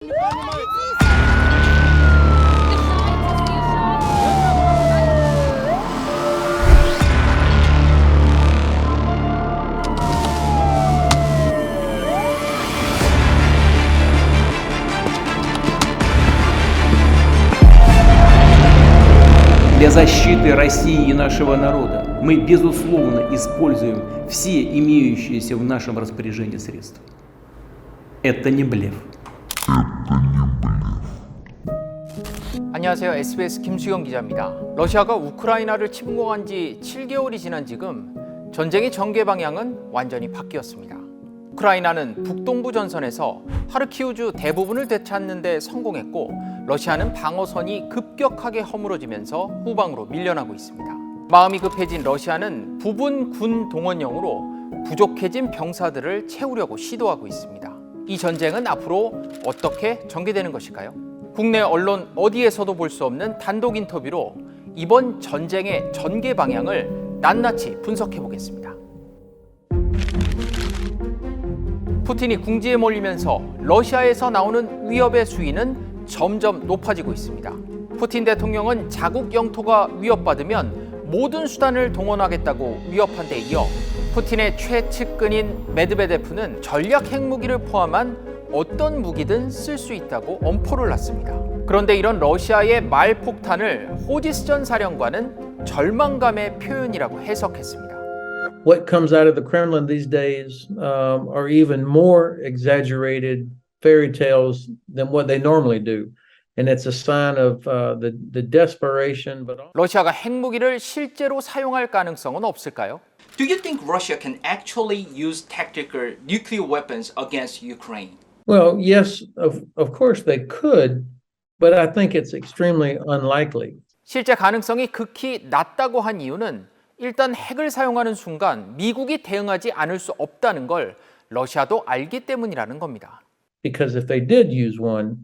Для защиты России и нашего народа мы, безусловно, используем все имеющиеся в нашем распоряжении средства. Это не блеф. 안녕하세요. SBS 김수영 기자입니다. 러시아가 우크라이나를 침공한 지 7개월이 지난 지금 전쟁의 전개 방향은 완전히 바뀌었습니다. 우크라이나는 북동부 전선에서 하르키우주 대부분을 되찾는 데 성공했고 러시아는 방어선이 급격하게 허물어지면서 후방으로 밀려나고 있습니다. 마음이 급해진 러시아는 부분 군 동원령으로 부족해진 병사들을 채우려고 시도하고 있습니다. 이 전쟁은 앞으로 어떻게 전개되는 것일까요? 국내 언론 어디에서도 볼 수 없는 단독 인터뷰로 이번 전쟁의 전개 방향을 낱낱이 분석해 보겠습니다. 푸틴이 궁지에 몰리면서 러시아에서 나오는 위협의 수위는 점점 높아지고 있습니다. 푸틴 대통령은 자국 영토가 위협받으면 모든 수단을 동원하겠다고 위협한 데 이어 푸틴의 최측근인 메드베데프는 전략 핵무기를 포함한 어떤 무기든 쓸 수 있다고 엄포를 놨습니다. 그런데 이런 러시아의 말폭탄을 호지스전 사령관은 절망감의 표현이라고 해석했습니다. What comes out of the Kremlin these days are even more exaggerated fairy tales than what they normally do. And it's a sign of the desperation. But 러시아가 핵무기를 실제로 사용할 가능성은 없을까요? Do you think Russia can actually use tactical nuclear weapons against Ukraine? Well, yes, of course they could, but I think it's extremely unlikely. 실제 가능성이 극히 낮다고 한 이유는 일단 핵을 사용하는 순간 미국이 대응하지 않을 수 없다는 걸 러시아도 알기 때문이라는 겁니다. Because if they did use one,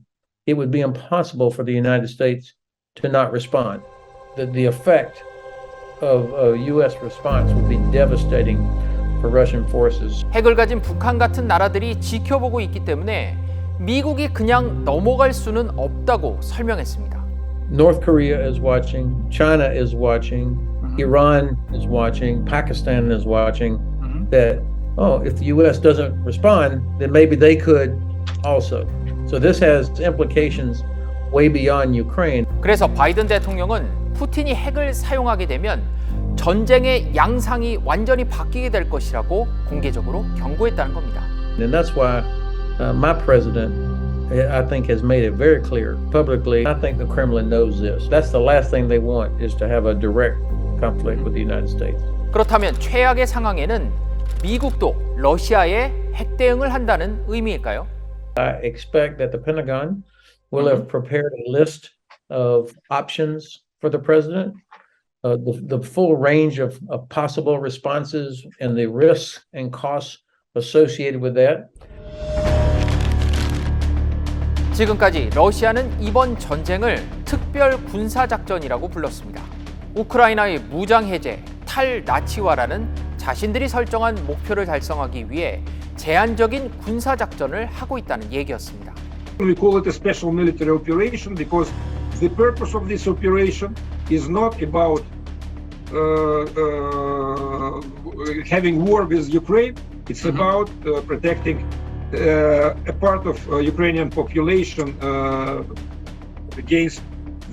it would be impossible for the United States to not respond. The effect of a U.S. response would be devastating for Russian forces. 핵을 가진 북한 같은 나라들이 지켜보고 있기 때문에 미국이 그냥 넘어갈 수는 없다고 설명했습니다. North Korea is watching, China is watching, Iran is watching, Pakistan is watching. That, if the U.S. doesn't respond, then maybe they could also. So this has implications way beyond Ukraine. 그래서 바이든 대통령은 푸틴이 핵을 사용하게 되면 전쟁의 양상이 완전히 바뀌게 될 것이라고 공개적으로 경고했다는 겁니다. And that's why my president, I think, has made it very clear publicly. I think the Kremlin knows this. That's the last thing they want is to have a direct conflict with the United States. 그렇다면 최악의 상황에는 미국도 러시아에 핵 대응을 한다는 의미일까요? I expect that the Pentagon will have prepared a list of options for the president, the full range of possible responses and the risks and costs associated with that. 지금까지 러시아는 이번 전쟁을 특별 군사작전이라고 불렀습니다. 우크라이나의 무장 해제, 탈나치화라는 자신들이 설정한 목표를 달성하기 위해 제한적인 군사작전을 하고 있다는 얘기였습니다. We call it a special military operation because the purpose of this operation is not about having war with Ukraine. It's about protecting a part of Ukrainian population against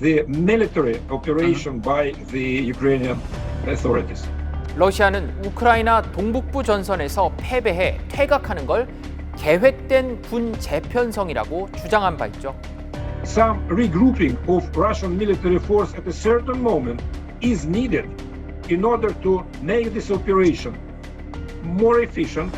the military operation by the Ukrainian authorities. 러시아는 우크라이나 동북부 전선에서 패배해 퇴각하는 걸 계획된 군 재편성이라고 주장한 바 있죠. Some regrouping of Russian military force at a certain moment is needed in order to make this operation more efficient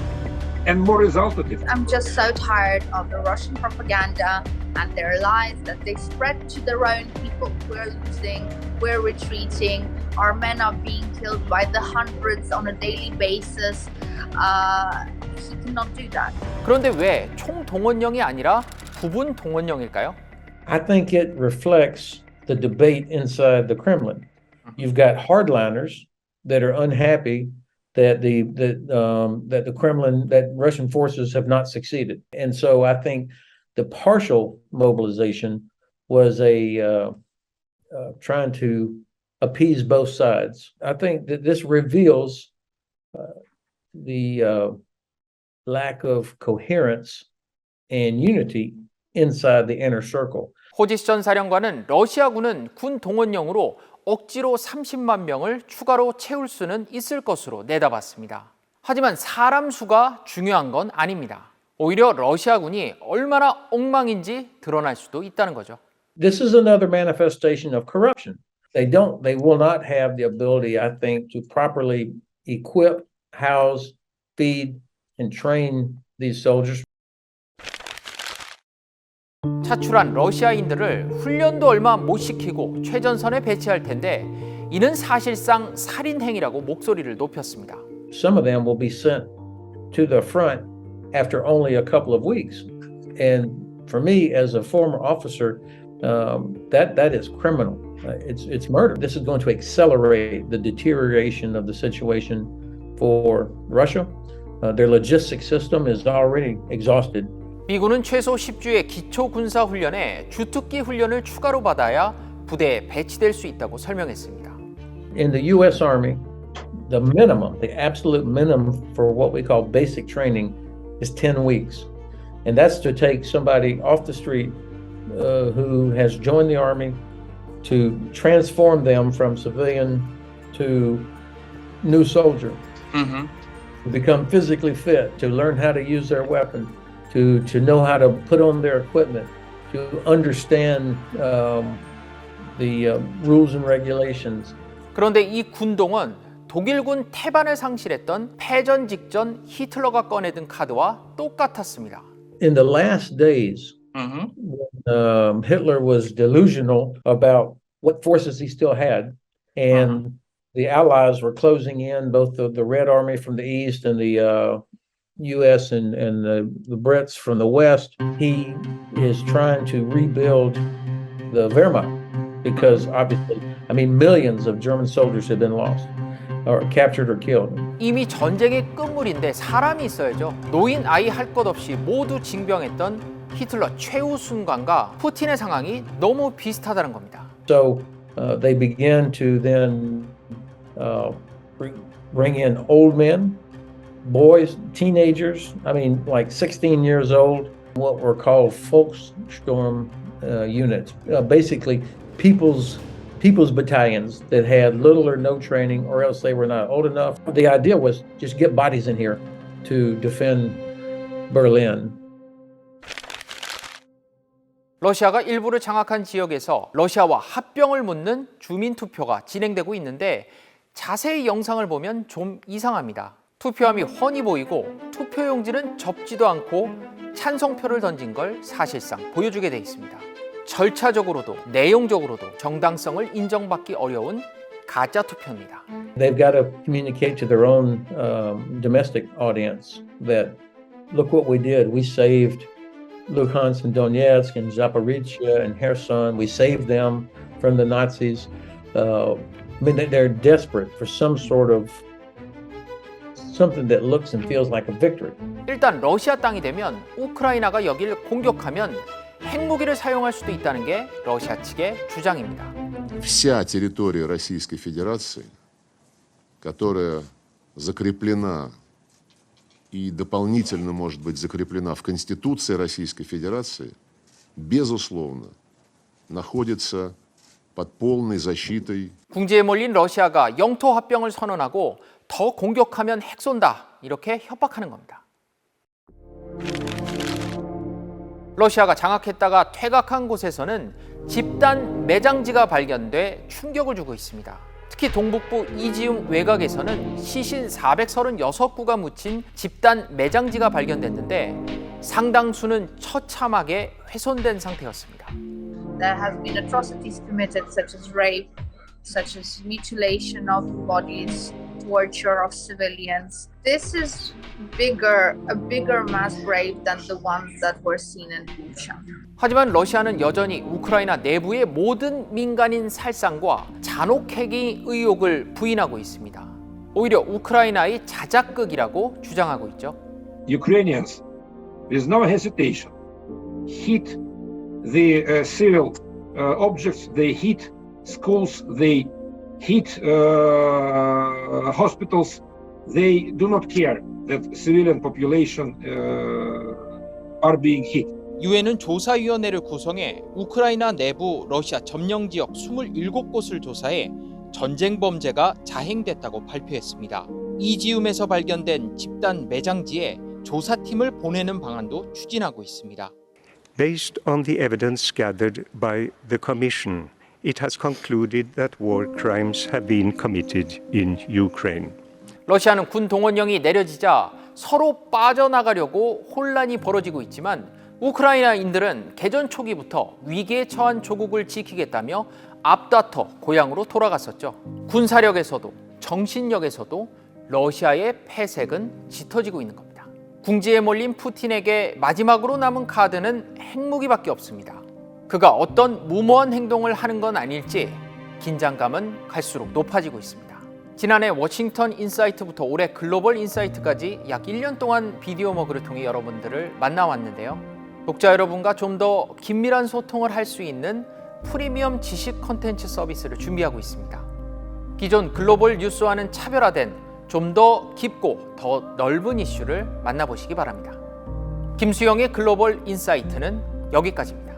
and more resultative. I'm just so tired of the Russian propaganda and their lies that they spread to their own people. We're losing, we're retreating, our men are being killed by the hundreds on a daily basis. He cannot do that. 그런데 왜 총동원령이 아니라 부분 동원령일까요? I think it reflects the debate inside the Kremlin. You've got hardliners that are unhappy that the Kremlin, that Russian forces have not succeeded, and so I think The partial mobilization was trying to appease both sides. I think that this reveals the lack of coherence and unity inside the inner circle. 호지스 전 사령관은 러시아군은 군 동원령으로 억지로 30만 명을 추가로 채울 수는 있을 것으로 내다봤습니다. 하지만 사람 수가 중요한 건 아닙니다. 오히려 러시아군이 얼마나 엉망인지 드러날 수도 있다는 거죠. This is another manifestation of corruption. They will not have the ability, I think, to properly equip, house, feed, and train these soldiers. 차출한 러시아인들을 훈련도 얼마 못 시키고 최전선에 배치할 텐데 이는 사실상 살인 행위라고 목소리를 높였습니다. Some of them will be sent to the front after only a couple of weeks. And for me, as a former officer, that is criminal. It's murder. This is going to accelerate the deterioration of the situation for Russia. Their logistics system is already exhausted. 미군은 최소 10주의 기초 군사 훈련에 주특기 훈련을 추가로 받아야 부대에 배치될 수 있다고 설명했습니다. In the U.S. Army, the minimum, the absolute minimum for what we call basic training is 10 weeks. And that's to take somebody off the street who has joined the Army to transform them from civilian to new soldier, to become physically fit, to learn how to use their weapon, to know how to put on their equipment, to understand the rules and regulations. 그런데 이 군동은 독일군 태반을 상실했던 패전 직전 히틀러가 꺼내든 카드와 똑같았습니다. In the last days, when Hitler was delusional about what forces he still had, and the Allies were closing in, both the Red Army from the east and the U.S. and the Brits from the west, he is trying to rebuild the Wehrmacht because obviously, millions of German soldiers have been lost or captured or killed. 이미 전쟁의 끝물인데 사람이 있어야죠. 노인 아이 할 것 없이 모두 징병했던 히틀러 최후 순간과 푸틴의 상황이 너무 비슷하다는 겁니다. So they began to then bring in old men, boys, teenagers, like 16 years old, what were called Volkssturm units, basically people's battalions that had little or no training, or else they were not old enough. The idea was just get bodies in here to defend Berlin. 러시아가 일부를 장악한 지역에서 러시아와 합병을 묻는 주민 투표가 진행되고 있는데 자세히 영상을 보면 좀 이상합니다. 투표함이 훤히 보이고 투표용지는 접지도 않고 찬성표를 던진 걸 사실상 보여주게 돼 있습니다. 절차적으로도 내용적으로도 정당성을 인정받기 어려운 가짜 투표입니다. They've got to communicate to their own domestic audience that look what we did. We saved Luhansk and Donetsk and Zaporizhia and Kherson. We saved them from the Nazis. They're desperate for some sort of something that looks and feels like a victory. 일단 러시아 땅이 되면 우크라이나가 여길 공격하면 핵무기를 사용할 수도 있다는 게 러시아 측의 주장입니다. Вся территория Российской Федерации, которая закреплена и дополнительно может быть закреплена в Конституции Российской Федерации, безусловно, находится под полной защитой. 궁지에 몰린 러시아가 영토 합병을 선언하고 더 공격하면 핵 쏜다 이렇게 협박하는 겁니다. 러시아가 장악했다가 퇴각한 곳에서는 집단 매장지가 발견돼 충격을 주고 있습니다. 특히 동북부 이지움 외곽에서는 시신 436구가 묻힌 집단 매장지가 발견됐는데 상당수는 처참하게 훼손된 상태였습니다. There has been atrocities committed such as rape, such as mutilation of bodies, torture of civilians. This is a bigger mass grave than the ones that were seen in Bucha. 하지만 러시아는 여전히 우크라이나 내부의 모든 민간인 살상과 잔혹행위 의혹을 부인하고 있습니다. 오히려 우크라이나의 자작극이라고 주장하고 있죠. Ukrainians, with no hesitation, hit the civil objects, they hit schools, they hit hospitals. They do not care that civilian population are being hit. 유엔은 조사위원회를 구성해 우크라이나 내부 러시아 점령 지역 27곳을 조사해 전쟁 범죄가 자행됐다고 발표했습니다. 이지움에서 발견된 집단 매장지에 조사팀을 보내는 방안도 추진하고 있습니다. Based on the evidence gathered by the Commission, it has concluded that war crimes have been committed in Ukraine. 러시아는 군 동원령이 내려지자 서로 빠져나가려고 혼란이 벌어지고 있지만 우크라이나인들은 개전 초기부터 위기에 처한 조국을 지키겠다며 앞다퉈 고향으로 돌아갔었죠. 군사력에서도 정신력에서도 러시아의 패색은 짙어지고 있는 겁니다. 궁지에 몰린 푸틴에게 마지막으로 남은 카드는 핵무기밖에 없습니다. 그가 어떤 무모한 행동을 하는 건 아닐지 긴장감은 갈수록 높아지고 있습니다. 지난해 워싱턴 인사이트부터 올해 글로벌 인사이트까지 약 1년 동안 비디오 머그를 통해 여러분들을 만나왔는데요. 독자 여러분과 좀 더 긴밀한 소통을 할 수 있는 프리미엄 지식 콘텐츠 서비스를 준비하고 있습니다. 기존 글로벌 뉴스와는 차별화된 좀 더 깊고 더 넓은 이슈를 만나보시기 바랍니다. 김수영의 글로벌 인사이트는 여기까지입니다.